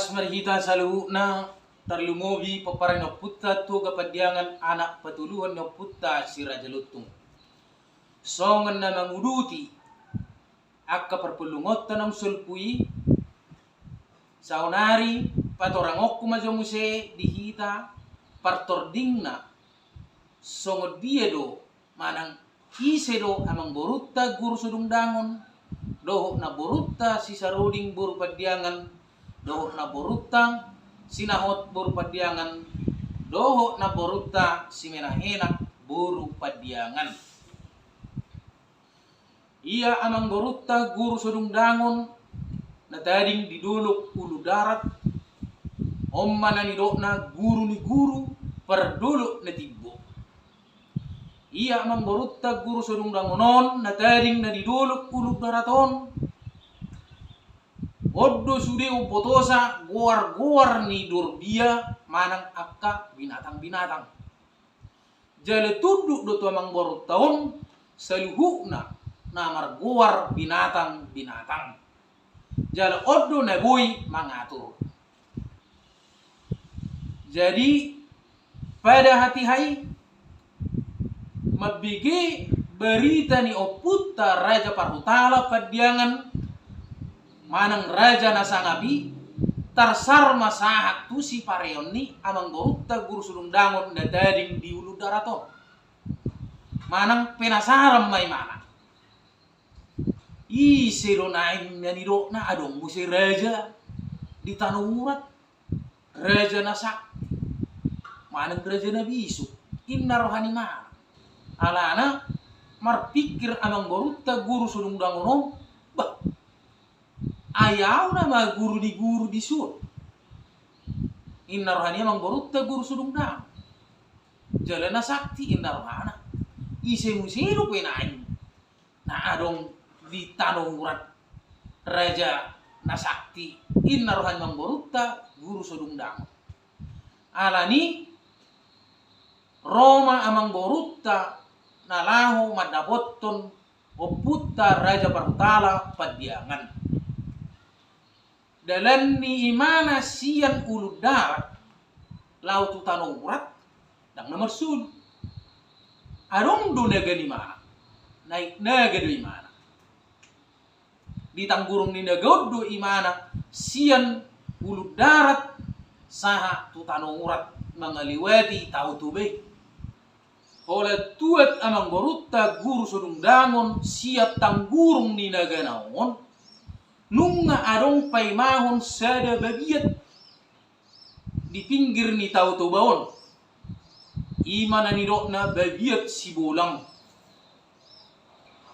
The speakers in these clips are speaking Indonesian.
Pas marihita saluhuna terlumobi paparan na putta to kapadiangan anak patuluhan na putta si Raja Lutung. Songan na manguduti akka perpulungotan ng sulpui saunari patorang okku majomuse dihita partording na songod dia do manang ise do amang borutta guru sudung dangon doho na borutta si saroding buru padiangan doho na borutang sinahot buru padiangan doho na borutta si menahenak buru padiangan. Ia amang borutta guru sudung dangon na dading diduluk ulu darat omma na nidok na guru perduluk na tibbo. Ia amang borutta guru sudung dangonon na dading na diduluk ulu daraton oddo sudeu potosa goar ni durbia manang akka binatang-binatang. Jale tuduk do amang borutaon saluhukna namar goar binatang-binatang. Jale oddo na boy mangatur. Jadi pada hati hai mabigi berita ni oputta Raja Parhutala padiangan manang raja nasangabi tarsar masahak tu si pareon ni amang borutta guru sulung dangon na dading di ulu daraton manang penasaran may mana ise do naing naniro na adong musi raja di tanah urat raja nasak manang raja na bisu inna rohani mana alana marpikir amang borutta guru sulung dangon bah ayaw na guru di sur. Inna rohani amang borutta guru sudung dang. Jalana sakti inna rohana. Ise musiru penain. Na adong di tanong urat raja na sakti. Inna rohani amang borutta guru sudung dang. Alani Roma amang borutta na lahu madapotton oputta Raja Parhutala padiangan. Dalam ni imana sian ulu darat lautu tanong urat dang nomor sul arong do naga di mana naik naga do imana di tanggurung ni naga do imana sian ulu darat saha tu tanong urat mangaliwati tau tube oleh tuat amang borutta guru sudung dangon siap tanggurung ni naga naon nunga arong paimahon sada babiat di pinggir ni tau baon imana ni dok na babiat si bolang.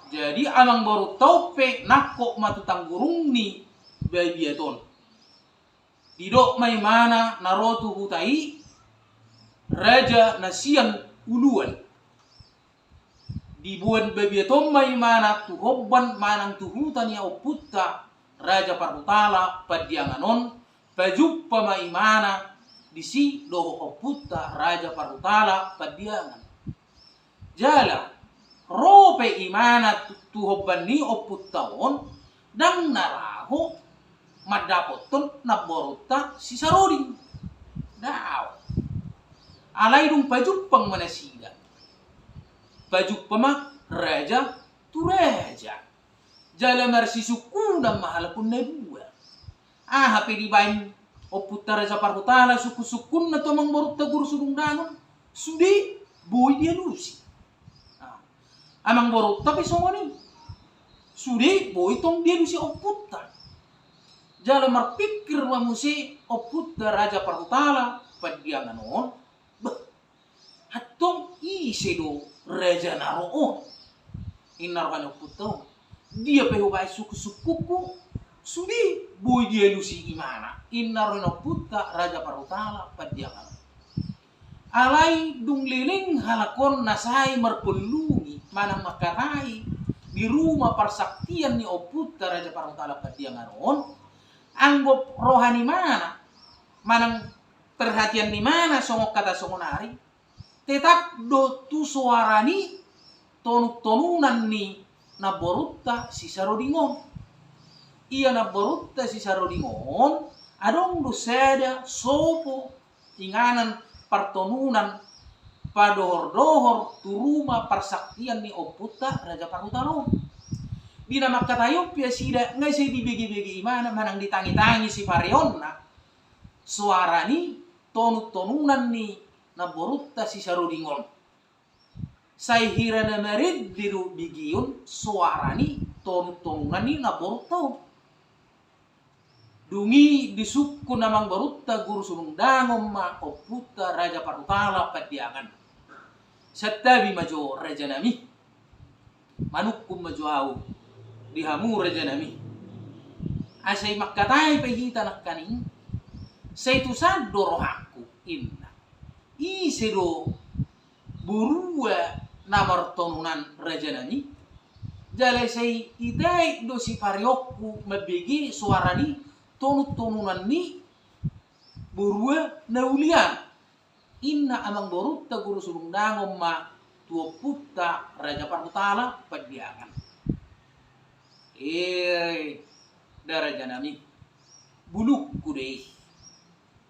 Jadi amang baru taupe nakok matutang gurung ni babiaton didok may mana narotu hutai raja nasian uluan dibuan babiaton may mana tuhobban manang tuhutan ya oputta Raja Parhutala padianganon pajuppa maimana disi doho oputta Raja Parhutala padiangan jala rope imana tuhobban ni oputtaon dang naraho madapoton na borutta si saroding daw alay dong pajuppang manasida pajuppa ma raja tu raja jala marsi suku dan mahal pun na dua. Hape di bain oputta Raja Parhutala suku-sukun na to mang borutta guru sudung dangon. Sudi boy dia lusi. Amang borutta pe songoni. Sudi boy tong dia lusi oputta. Jala marpikir mamusi oputta Raja Parhutala padiangan on. Hatong ise do raja naroon. Inarohan oputta dia pehubai suku-sukuku sudi boy dia lusi imana inna rono putta Raja Parhutala padiangan alai dung liling halakon nasai merpelungi mana makarai di rumah persaktian ni oputta Raja Parhutala padiangan on anggap rohani mana manang perhatian di mana songok kata songonari tetap do tu suarani tonu-tonunan ni na borutta si sarodingon. Iya na borutta si sarodingon adong do seda sopo inganan pertonunan padohor-dohor turuma persaktian ni oputta Raja Parhutala. Dina makatayo pia sida ngai say dibegi-begi imana manang ditangi-tangi si Parionna. Suara ni tonu-tonunan ni naborutta si Sarodingon. Say hira na merid diru bigiyon suara ni tonu-tonunan ni naborutta. Dungi disukku namang barutta guru sumungdangom ma oputta Raja Parhutala padiangan. Satabi majo Raja nami. Manukkum majo au. Dihamu Raja nami. Asay makatay pahita nakkaning. Say tusad dorohaku inna. Isiro burua namartonunan Raja nami. Jalay say itay do si Pariokku mabigi suara ni tonu-tonunan ni burua naulian. Inna amang borutta guru sulungdangom ma tua putta Raja Parhutala padiangan. Daraja nami bulukku deh.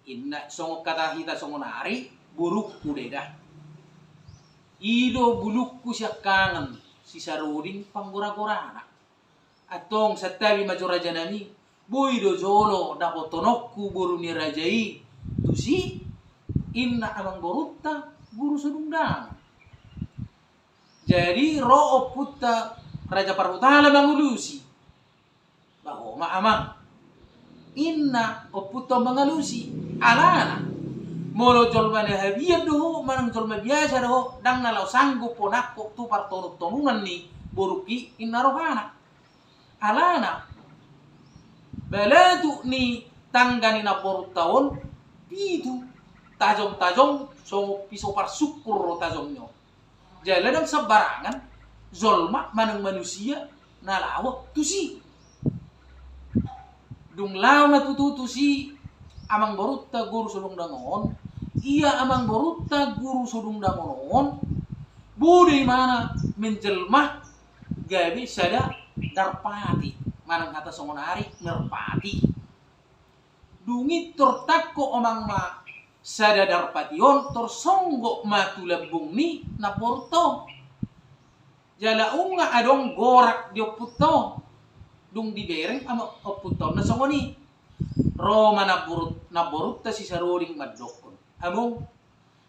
Inna songok kata hita songonari bulukku deh dah. Ido bulukku siak kangen si Saroding panggora-gorana. Atong satabi majo Raja nami boy do jolo dapat tonokku buru ni rajai tu si inna amang borutta guru sudungdang. Jadi ro'o putta Raja Parhutala mangulusi bahwa amang inna oputta mangalusi alana molo jolma ne habiyad do manang jolma biasa do dang nalau sanggup ponakko tu partonut-tonunan ni boruki inna rohana alana balatu ni tanggani na portaon pitu tajong-tajong so piso parsukur tajongnya. Jalan dan sebarangan zolma manang manusia na lawak tu si. Dung law na tu si amang borutta guru sudungdangon. Iya amang borutta guru sudungdangon. Budi mana menjelmah gabi sada darpati. Manang kata songonari ngerpati. Dungi tortakko omang ma sadadar pation torsonggok matu labung ni na porto. Jala unga adong gorak di oputto. Dung dibereng ama oputto na songoni. Roma na borutta si Saroding madokon. Among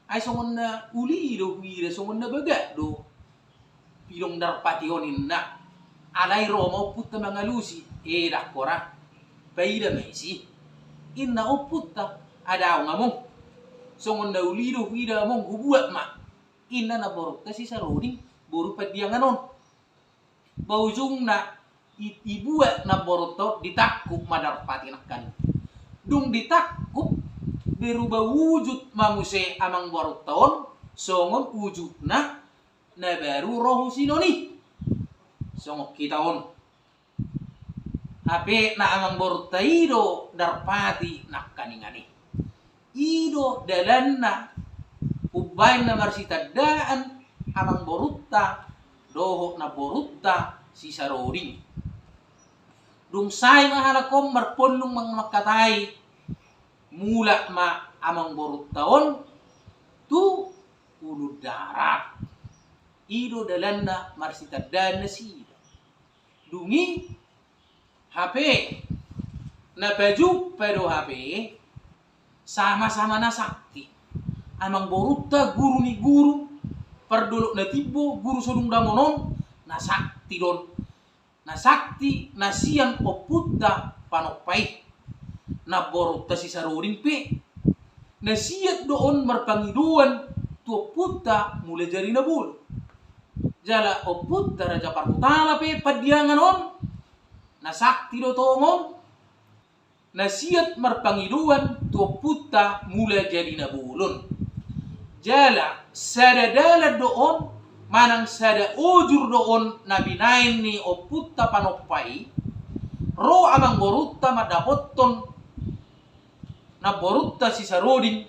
ay songon na uli do huira songon na baga do. Pilong dar pationin na. Alay Roma oputta mangalusi dah kora paida mesi inna oputta ada ngamong songon daulido hida mong hubuat ma inna na borokta si Saroding boru padianganon baujung na ibuat na borokta ditakkup madarpati nakkan dung ditakkup berubah wujud mamuse amang boroktaon songon wujudna na baru rohu sinoni songok kitaon ape na amang borutta ido darpati nakkaningani ido dalanna ubain na marsitadaan amang borutta doho na borutta si Saroding dung say mahalakom marpolung mang makatay mula ma amang boruttaon tu ulud darat ido dalanna marsitadaan na sida dungi HP na baju pedo HP sama-sama na sakti amang borutta guru ni guru perduluk na tibo guru sudungdamonon na sakti don na sakti na siang oputta panokpai na borutta si Saroding pe na siat doon marpangiduan tu oputta mulai jari na bulu jala oputta Raja Parhutala pe padianganon na sakti do tongon na siat marpangiduan tu oputta mulai jadi na bulun jala sadadala doon manang sada ujur doon na binain ni oputta panokpai ro amang borutta madapotton na borutta si Saroding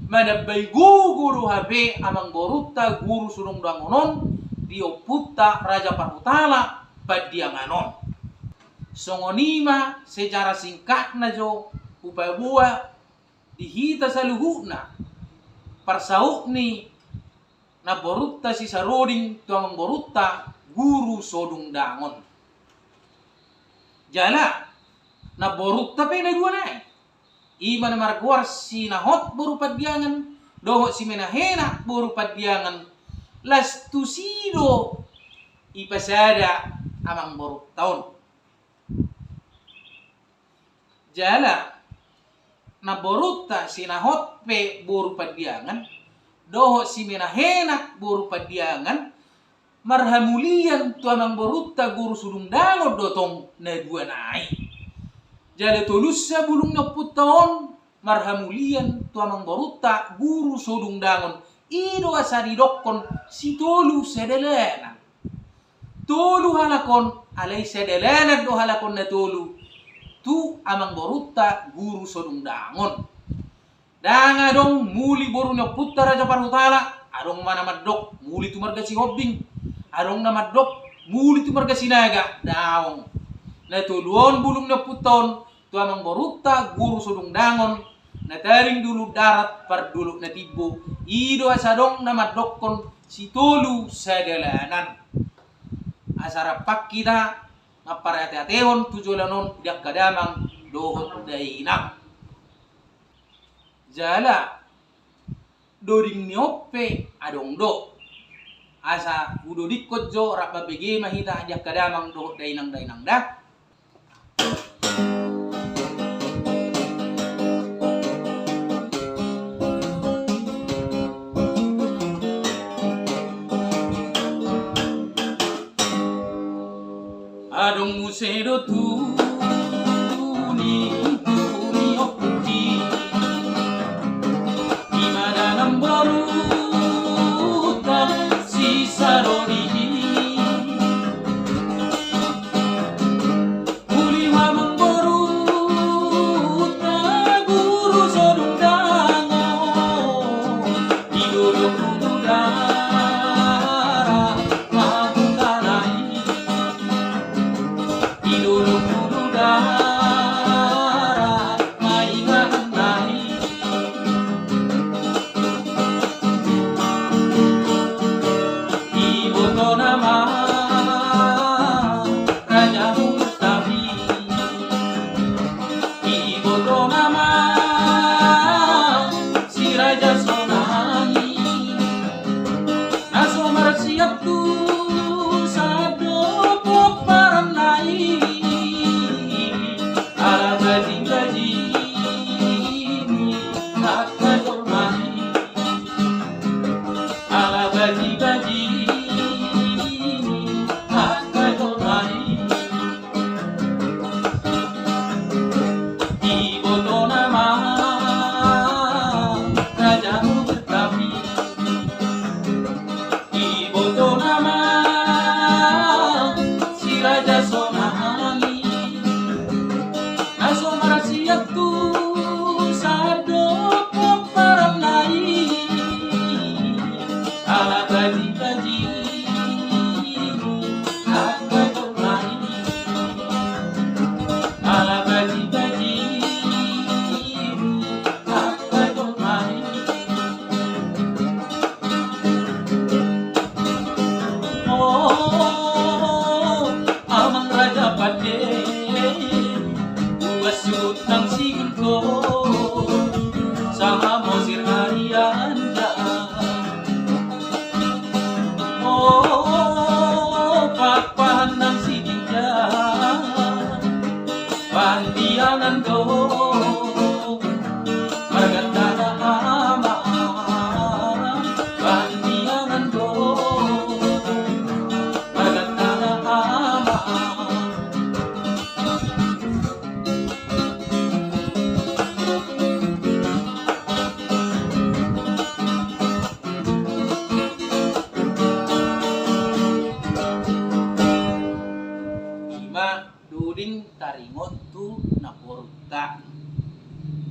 manabbay guguru habe amang borutta guru sudungdangonon di oputta Raja Parhutala padianganon songonima sejarah singkat na jo upaya buah dihita sa luhuna parsauk ni na borutta si saroding tuang borutta guru sodung dangon. Jala na borutta pe na dua na ima na maragwar si nahot boru padyangan doho si menahena boru padyangan las tusido ipasada amang boru taon. Jala na borutta si nahot pe boru padyangan doho si menahena boru padyangan marhamulian tu amang borutta guru sudung dangon dotong na dua nai. Jale tulusnya bulung na putaon marhamulian tu amang borutta guru sudung dangon ido asari dokkon si tolu sedelena. Tolu halakon alai sedelena do halakon na tolu tu amang borutta guru sudung dangon. Danga dong muli boru na putta Raja Parhutala adong mana madok muli tu marga si hobbing adong na madok muli tu marga sinaga daong na tuluon bulung na puton tu amang borutta guru sudung dangon na taring dulu darat par dulu na tibo ido asadong na madokkon si tolu sadalanan asara pak kita maparate-atehon tujolanon dak kadamang dohot dainang. Jala doding niope adong do asa udo dikot jo rapa bege mahita ajak kadamang do dainang dah. Adong musedo tu ni opti borutan si sarodi uli hamang borutan guru sodung dangon idolok udara mahutanai idolok udara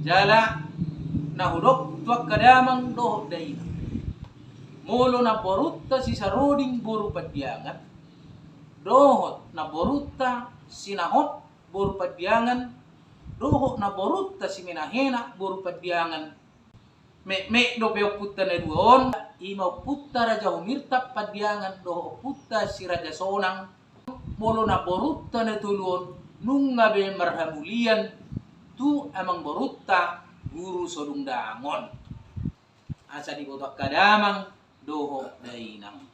Jala nahudok tuak kadamang doh daina molo na borutta si saroding boru padyangan dohot na borutta sinahot boru padyangan doho na borutta si menahena boru padiangan me do pe putta na duon ima putta raja humirta padiangan doho putta si raja sonang molo na borutta na tulun nunga be marhamulian tu amang borutta guru sodung dangon asa di botak kadamang doho dainang